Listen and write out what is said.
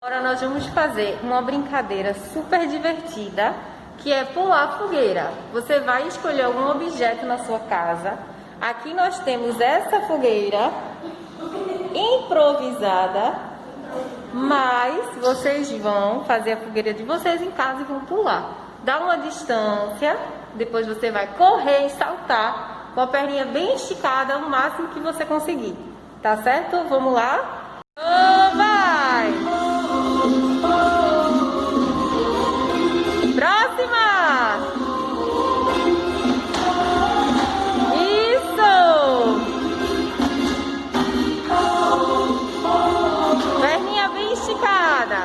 Agora nós vamos fazer uma brincadeira super divertida, que é pular a fogueira. Você vai escolher algum objeto na sua casa. Aqui nós temos essa fogueira improvisada, mas vocês vão fazer a fogueira de vocês em casa e vão pular. Dá uma distância, depois você vai correr e saltar com a perninha bem esticada, o máximo que você conseguir. Tá certo? Vamos lá? Vai! Próxima! Isso! Perninha bem esticada.